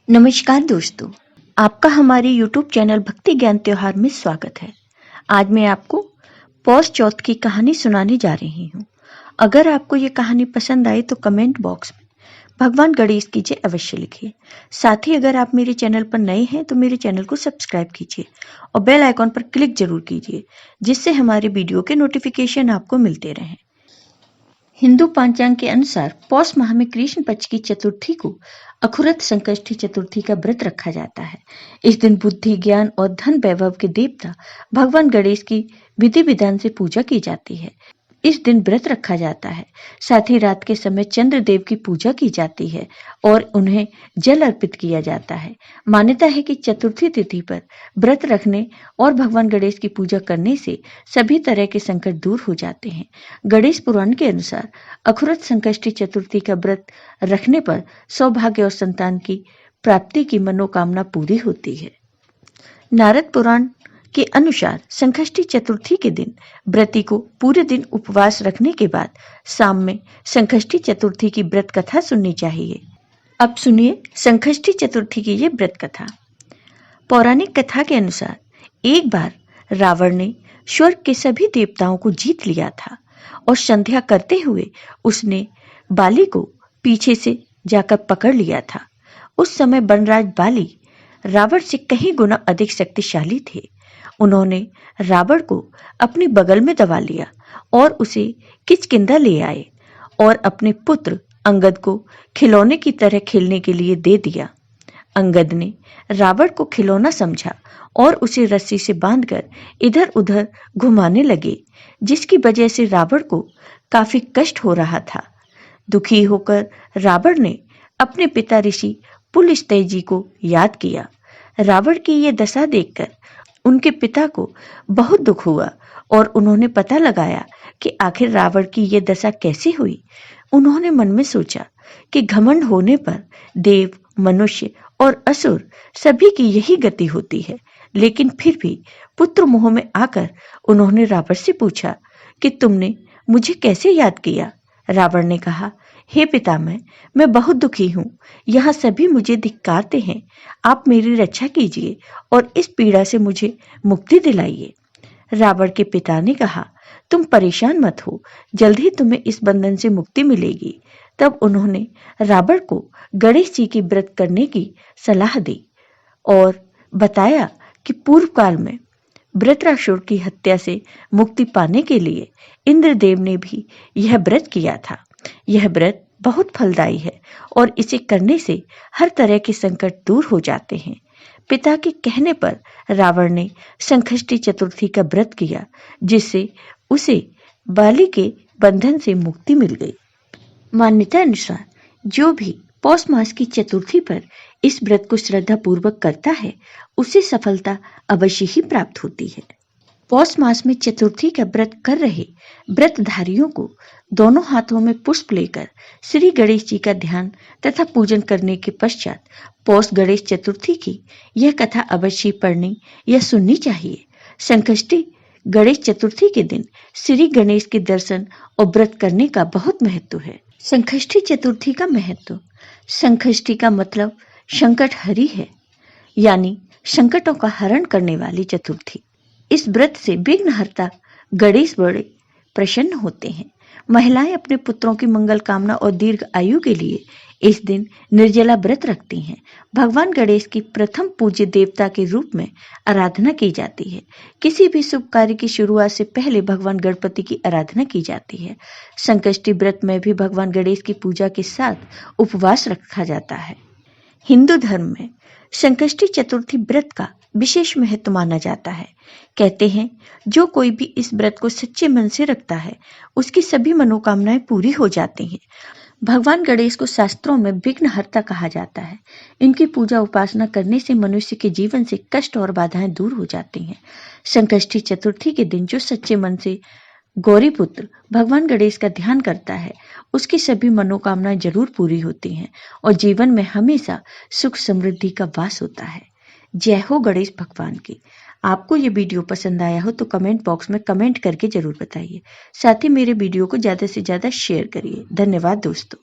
नमस्कार दोस्तों, आपका हमारे YouTube चैनल भक्ति ज्ञान त्योहार में स्वागत है। आज मैं आपको पौष चौथ की कहानी सुनाने जा रही हूँ। अगर आपको ये कहानी पसंद आए तो कमेंट बॉक्स में भगवान गणेश की जय अवश्य लिखिए। साथ ही अगर आप मेरे चैनल पर नए हैं तो मेरे चैनल को सब्सक्राइब कीजिए और बेल आइकॉन पर क्लिक जरूर कीजिए, जिससे हमारे वीडियो के नोटिफिकेशन आपको मिलते रहें। हिंदू पंचांग के अनुसार पौष माह में कृष्ण पक्ष की चतुर्थी को अखुरत संकष्टी चतुर्थी का व्रत रखा जाता है। इस दिन बुद्धि, ज्ञान और धन वैभव के देवता भगवान गणेश की विधि विधान से पूजा की जाती है। इस दिन व्रत रखा जाता है। साथ ही रात के समय चंद्रदेव की पूजा की जाती है और उन्हें जल अर्पित किया जाता है। मान्यता है कि चतुर्थी तिथि पर व्रत रखने और भगवान गणेश की पूजा करने से सभी तरह के संकट दूर हो जाते हैं। गणेश पुराण के अनुसार अखुरत संकष्टी चतुर्थी का व्रत रखने पर सौभाग्य और संतान की प्राप्ति की मनोकामना पूरी होती है। नारद पुराण के अनुसार संकष्टी चतुर्थी के दिन व्रती को पूरे दिन उपवास रखने के बाद शाम में संकष्टी चतुर्थी की व्रत कथा सुननी चाहिए। अब सुनिए संकष्टी चतुर्थी की ये व्रत कथा। पौराणिक कथा के अनुसार एक बार रावण ने स्वर्ग के सभी देवताओं को जीत लिया था और संध्या करते हुए उसने बाली को पीछे से जाकर पकड़ लिया था। उस समय वनराज बाली रावण से कहीं गुना अधिक शक्तिशाली थे। उन्होंने रावण को अपनी बगल में दबा लिया और उसे किष्किंधा ले आए और अपने पुत्र अंगद को खिलौने की तरह खेलने के लिए दे दिया। अंगद ने रावण को खिलौना समझा और उसे रस्सी से बांधकर इधर उधर घुमाने लगे, जिसकी वजह से रावण को काफी कष्ट हो रहा था। दुखी होकर रावण ने अपने पिता ऋषि पुलस्त्य जी को याद किया। रावण की ये दशा देखकर उनके पिता को बहुत दुख हुआ और उन्होंने पता लगाया कि आखिर रावण की ये दशा कैसे हुई। उन्होंने मन में सोचा कि घमंड होने पर देव, मनुष्य और असुर सभी की यही गति होती है, लेकिन फिर भी पुत्र मोह में आकर उन्होंने रावण से पूछा कि तुमने मुझे कैसे याद किया। रावण ने कहा, हे पितामह, मैं बहुत दुखी हूँ। यहाँ सभी मुझे धिक्कारते हैं। आप मेरी रक्षा कीजिए और इस पीड़ा से मुझे मुक्ति दिलाइए। रावण के पिता ने कहा, तुम परेशान मत हो, जल्द ही तुम्हें इस बंधन से मुक्ति मिलेगी। तब उन्होंने रावण को गणेश जी की व्रत करने की सलाह दी और बताया कि पूर्व काल में वृत्रासुर की हत्या से मुक्ति पाने के लिए इंद्रदेव ने भी यह व्रत किया था। यह व्रत बहुत फलदायी है और इसे करने से हर तरह के संकट दूर हो जाते हैं। पिता के कहने पर रावण ने संकष्टी चतुर्थी का व्रत किया, जिससे उसे बाली के बंधन से मुक्ति मिल गई। मान्यता अनुसार जो भी पौष मास की चतुर्थी पर इस व्रत को श्रद्धा पूर्वक करता है, उसे सफलता अवश्य ही प्राप्त होती है। पौष मास में चतुर्थी का व्रत कर रहे व्रतधारियों को दोनों हाथों में पुष्प लेकर श्री गणेश जी का ध्यान तथा पूजन करने के पश्चात पौष गणेश चतुर्थी की यह कथा अवश्य पढ़नी या सुननी चाहिए। संकष्टी गणेश चतुर्थी के दिन श्री गणेश के दर्शन और व्रत करने का बहुत महत्व है। संकष्टी चतुर्थी का महत्व। संकष्टी का मतलब संकट हरी है, यानी संकटों का हरण करने वाली चतुर्थी। इस व्रत से विघ्नहर्ता गणेश बड़े प्रसन्न होते हैं। महिलाएं अपने पुत्रों की मंगल कामना और दीर्घ आयु के लिए इस दिन निर्जला व्रत रखती हैं। भगवान गणेश की प्रथम पूज्य देवता के रूप में आराधना की जाती है। किसी भी शुभ कार्य की शुरुआत से पहले भगवान गणपति की आराधना की जाती है। संकष्टी व्रत में भी भगवान गणेश की पूजा के साथ उपवास रखा जाता है। हिंदू धर्म में संकष्टी चतुर्थी व्रत का विशेष महत्व माना जाता है। कहते हैं, जो कोई भी इस व्रत को सच्चे मन से रखता है, उसकी सभी मनोकामनाएं पूरी हो जाती हैं। भगवान गणेश को शास्त्रों में विघ्नहर्ता कहा जाता है। इनकी पूजा उपासना करने से मनुष्य के जीवन से कष्ट और बाधाएं दूर हो जाती हैं। संकष्टी चतुर्थी के दिन जो सच्चे मन से गौरी पुत्र भगवान गणेश का ध्यान करता है, उसकी सभी मनोकामनाएं जरूर पूरी होती हैं और जीवन में हमेशा सुख समृद्धि का वास होता है। जय हो गणेश भगवान की। आपको ये वीडियो पसंद आया हो तो कमेंट बॉक्स में कमेंट करके जरूर बताइए। साथ ही मेरे वीडियो को ज्यादा से ज्यादा शेयर करिए। धन्यवाद दोस्तों।